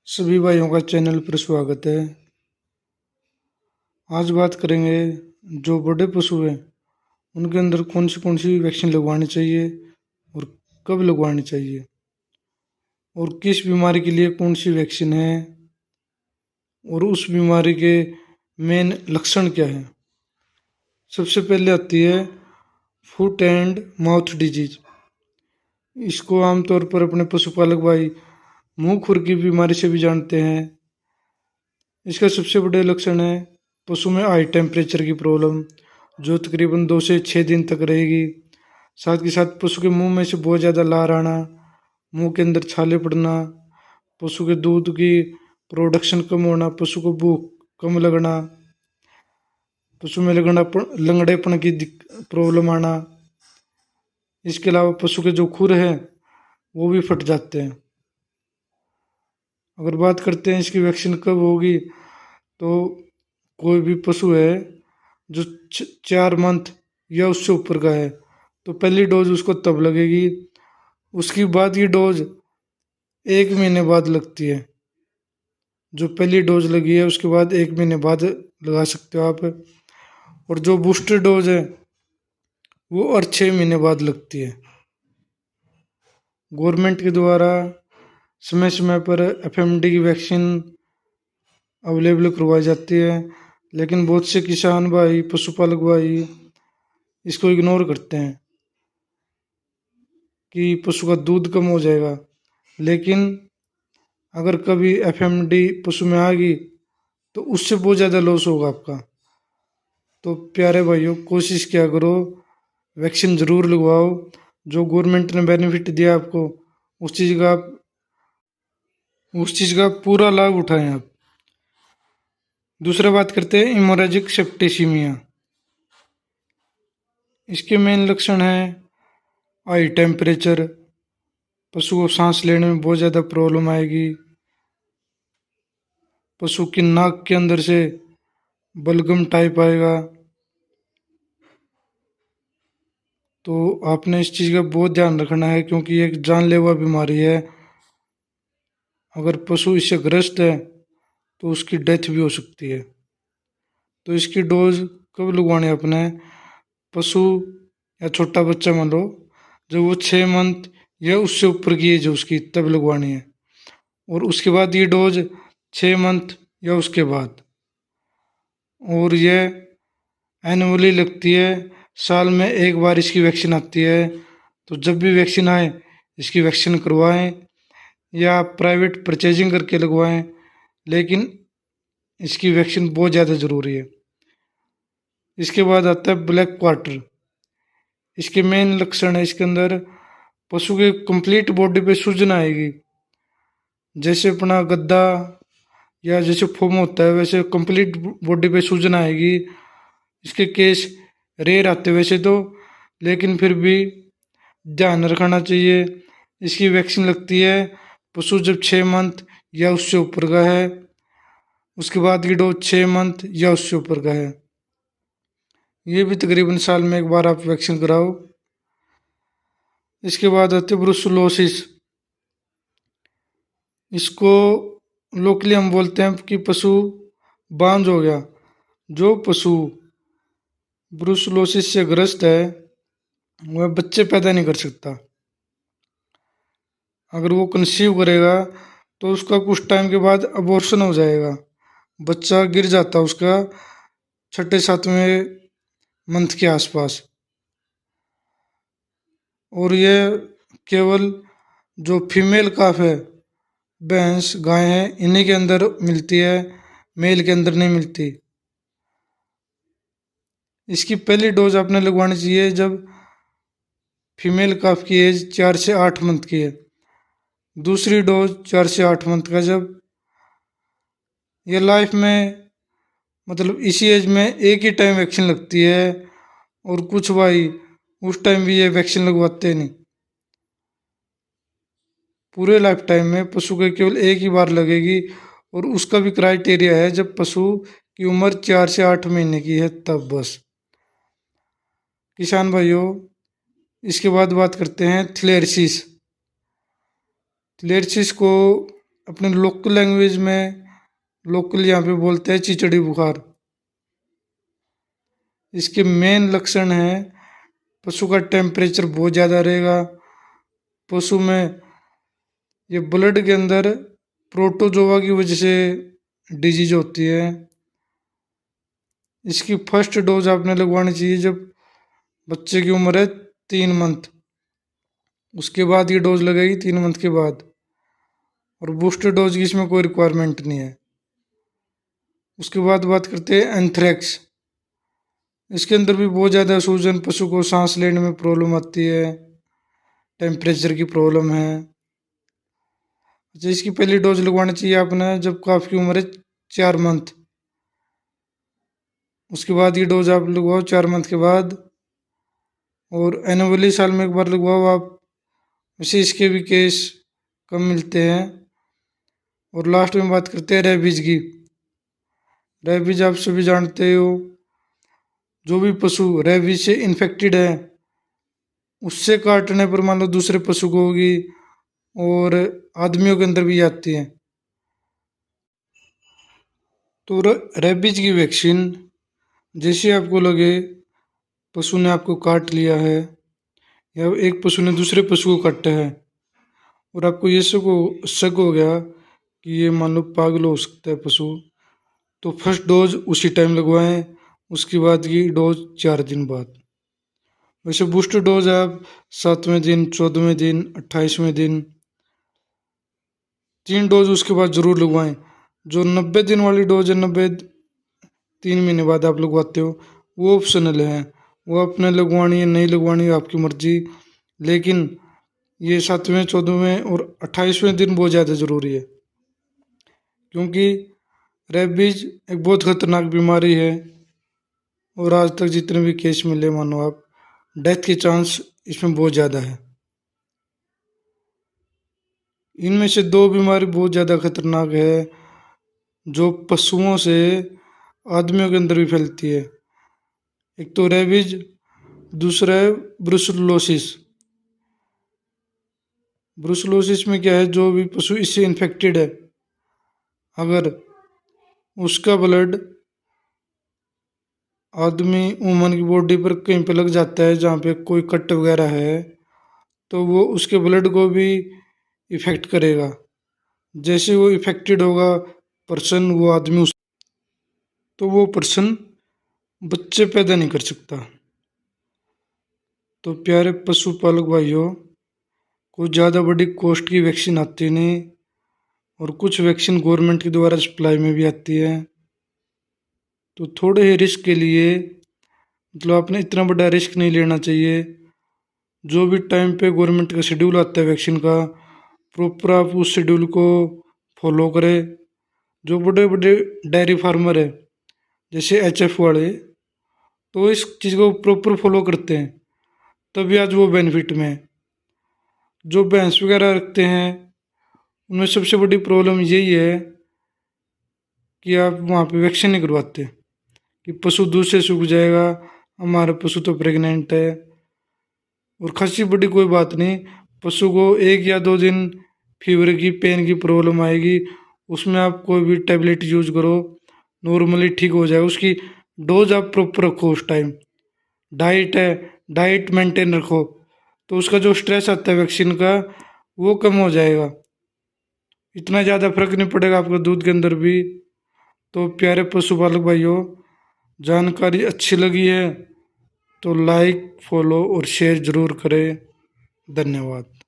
सभी भाइयों का चैनल पर स्वागत है। आज बात करेंगे जो बड़े पशु हैं उनके अंदर कौन सी वैक्सीन लगवानी चाहिए और कब लगवानी चाहिए और किस बीमारी के लिए कौन सी वैक्सीन है और उस बीमारी के मेन लक्षण क्या है। सबसे पहले आती है फुट एंड माउथ डिजीज। इसको आमतौर पर अपने पशुपालक भाई मुंह खुर की बीमारी से भी जानते हैं। इसका सबसे बड़े लक्षण है पशु में हाई टेम्परेचर की प्रॉब्लम, जो तकरीबन 2 से 6 दिन तक रहेगी। साथ के साथ पशु के मुंह में से बहुत ज़्यादा लार आना, मुंह के अंदर छाले पड़ना, पशु के दूध की प्रोडक्शन कम होना, पशु को भूख कम लगना, पशु में लंगड़ेपन की प्रॉब्लम आना। इसके अलावा पशु के जो खुर हैं वो भी फट जाते हैं। अगर बात करते हैं इसकी वैक्सीन कब होगी, तो कोई भी पशु है जो 4 मंथ या उससे ऊपर का है तो पहली डोज उसको तब लगेगी। उसकी बाद की डोज 1 महीने बाद लगती है। जो पहली डोज लगी है उसके बाद 1 महीने बाद लगा सकते हो आप। और जो बूस्टर डोज है वो और 6 महीने बाद लगती है। गवर्नमेंट के द्वारा समय समय पर एफएमडी की वैक्सीन अवेलेबल करवाई जाती है, लेकिन बहुत से किसान भाई, पशुपालक भाई इसको इग्नोर करते हैं कि पशु का दूध कम हो जाएगा। लेकिन अगर कभी एफएमडी पशु में आ गई तो उससे बहुत ज़्यादा लॉस होगा आपका। तो प्यारे भाइयों, कोशिश क्या करो, वैक्सीन ज़रूर लगवाओ। जो गवर्नमेंट ने बेनिफिट दिया आपको उस चीज़ का पूरा लाभ उठाएं आप। दूसरा बात करते हैं हेमोरेजिक सेप्टिसिमिया। इसके मेन लक्षण है हाई टेम्परेचर, पशु को सांस लेने में बहुत ज़्यादा प्रॉब्लम आएगी, पशु की नाक के अंदर से बलगम टाइप आएगा। तो आपने इस चीज़ का बहुत ध्यान रखना है क्योंकि ये एक जानलेवा बीमारी है। अगर पशु इससे ग्रस्त है तो उसकी डेथ भी हो सकती है। तो इसकी डोज कब लगवानी है अपने, पशु या छोटा बच्चा मान लो जब वो 6 मंथ या उससे ऊपर की एज है उसकी, तब लगवानी है। और उसके बाद ये डोज 6 मंथ या उसके बाद। और ये एनुअली लगती है, साल में एक बार इसकी वैक्सीन आती है। तो जब भी वैक्सीन आए इसकी वैक्सीन करवाएं या प्राइवेट परचेजिंग करके लगवाएं, लेकिन इसकी वैक्सीन बहुत ज़्यादा ज़रूरी है। इसके बाद आता है ब्लैक क्वार्टर। इसके मेन लक्षण है इसके अंदर पशु के कंप्लीट बॉडी पे सूजन आएगी। जैसे अपना गद्दा या जैसे फोम होता है वैसे कंप्लीट बॉडी पे सूजन आएगी। इसके केस रेयर आते वैसे तो, लेकिन फिर भी ध्यान रखना चाहिए। इसकी वैक्सीन लगती है पशु जब 6 मंथ या उससे ऊपर का है, उसके बाद की डोज 6 मंथ या उससे ऊपर का है। ये भी तकरीबन साल में एक बार आप वैक्सीन कराओ। इसके बाद आती है ब्रुसलोसिस। इसको लोकली हम बोलते हैं कि पशु बांझ हो गया। जो पशु ब्रुसलोसिस से ग्रस्त है वह बच्चे पैदा नहीं कर सकता। अगर वो कंसीव करेगा तो उसका कुछ टाइम के बाद अबॉर्शन हो जाएगा, बच्चा गिर जाता उसका 6-7वें मंथ के आसपास। और ये केवल जो फीमेल काफ है, भैंस गाय है, इन्हीं के अंदर मिलती है, मेल के अंदर नहीं मिलती। इसकी पहली डोज आपने लगवानी चाहिए जब फीमेल काफ की एज 4 से 8 मंथ की है। दूसरी डोज 4 से 8 मंथ का जब ये लाइफ में मतलब इसी एज में एक ही टाइम वैक्सीन लगती है। और कुछ भाई उस टाइम भी ये वैक्सीन लगवाते नहीं। पूरे लाइफ टाइम में पशु के केवल एक ही बार लगेगी और उसका भी क्राइटेरिया है जब पशु की उम्र 4 से 8 महीने की है तब बस। किसान भाइयों, इसके बाद बात करते हैं थ्लेरसिस। थ्लेरसिस को अपने लोकल लैंग्वेज में लोकल यहाँ पे बोलते हैं चिचड़ी बुखार। इसके मेन लक्षण है पशु का टेम्परेचर बहुत ज़्यादा रहेगा, पशु में ये ब्लड के अंदर प्रोटोजोआ की वजह से डिजीज होती है। इसकी फर्स्ट डोज आपने लगवानी चाहिए जब बच्चे की उम्र है 3 मंथ, उसके बाद ये डोज लगेगी 3 मंथ के बाद। और बूस्टर डोज की इसमें कोई रिक्वायरमेंट नहीं है। उसके बाद बात करते हैं एंथ्रेक्स। इसके अंदर भी बहुत ज़्यादा सूजन, पशु को सांस लेने में प्रॉब्लम आती है, टेम्परेचर की प्रॉब्लम है। अच्छा, इसकी पहली डोज लगवानी चाहिए आपने जब काफ की उम्र है 4 मंथ। उसके बाद ये डोज आप लगवाओ 4 मंथ के बाद, और एनुअली साल में एक बार लगवाओ आप। वैसे इसके भी केस कम मिलते हैं। और लास्ट में बात करते हैं रेबीज की। रेबीज आप सभी जानते हो, जो भी पशु रेबीज से इन्फेक्टेड है उससे काटने पर मान लो दूसरे पशु को होगी, और आदमियों के अंदर भी आती है। तो रेबीज की वैक्सीन जैसे आपको लगे पशु ने आपको काट लिया है या एक पशु ने दूसरे पशु को काटा है और आपको ये शक हो गया कि ये मान लो पागल हो सकता है पशु, तो फर्स्ट डोज उसी टाइम लगवाएं, उसके बाद की डोज 4 दिन बाद। वैसे बूस्टर डोज आप 7वें दिन, 14वें दिन, 28वें दिन 3 डोज उसके बाद जरूर लगवाएं। जो 90 दिन वाली डोज है, 3 महीने बाद आप लगवाते हो, वो ऑप्शनल है, वो अपने लगवानी है नहीं लगवानी है आपकी मर्जी। लेकिन ये 7वें, 14वें और 28वें दिन बहुत ज़्यादा ज़रूरी है, क्योंकि रेबीज एक बहुत खतरनाक बीमारी है और आज तक जितने भी केस मिले मानो आप, डेथ के चांस इसमें बहुत ज़्यादा है। इनमें से 2 बीमारी बहुत ज़्यादा खतरनाक है जो पशुओं से आदमियों के अंदर भी फैलती है। एक तो रेबीज, दूसरा है ब्रुसलोसिस। ब्रुसलोसिस में क्या है, जो भी पशु इससे इन्फेक्टेड है अगर उसका ब्लड आदमी वुमन की बॉडी पर कहीं पे लग जाता है जहाँ पे कोई कट वगैरह है, तो वो उसके ब्लड को भी इफेक्ट करेगा। जैसे वो इफेक्टेड होगा पर्सन, वो आदमी तो वो पर्सन बच्चे पैदा नहीं कर सकता। तो प्यारे पशुपालक भाइयों, कुछ ज़्यादा बड़ी कॉस्ट की वैक्सीन आती नहीं, और कुछ वैक्सीन गवर्नमेंट के द्वारा सप्लाई में भी आती है। तो थोड़े ही रिस्क के लिए, मतलब आपने इतना बड़ा रिस्क नहीं लेना चाहिए। जो भी टाइम पे गवर्नमेंट का शेड्यूल आता है वैक्सीन का, प्रॉपर आप उस शेड्यूल को फॉलो करें। जो बड़े बड़े डेयरी फार्मर है जैसे HF वाले, तो इस चीज़ को प्रॉपर फॉलो करते हैं, तभी आज वो बेनिफिट में है। जो भैंस वगैरह रखते हैं उनमें सबसे बड़ी प्रॉब्लम यही है कि आप वहाँ पे वैक्सीन नहीं करवाते, कि पशु दूध से सूख जाएगा, हमारा पशु तो प्रेग्नेंट है। और खासी बड़ी कोई बात नहीं, पशु को 1 या 2 दिन फीवर की, पेन की प्रॉब्लम आएगी, उसमें आप कोई भी टैबलेट यूज करो, नॉर्मली ठीक हो जाएगा। उसकी डोज आप प्रॉपर रखो, उस टाइम डाइट है, डाइट मेंटेन रखो, तो उसका जो स्ट्रेस आता है वैक्सीन का वो कम हो जाएगा। इतना ज़्यादा फर्क नहीं पड़ेगा आपको दूध के अंदर भी। तो प्यारे पशुपालक भाइयों, जानकारी अच्छी लगी है तो लाइक, फॉलो और शेयर ज़रूर करें। धन्यवाद।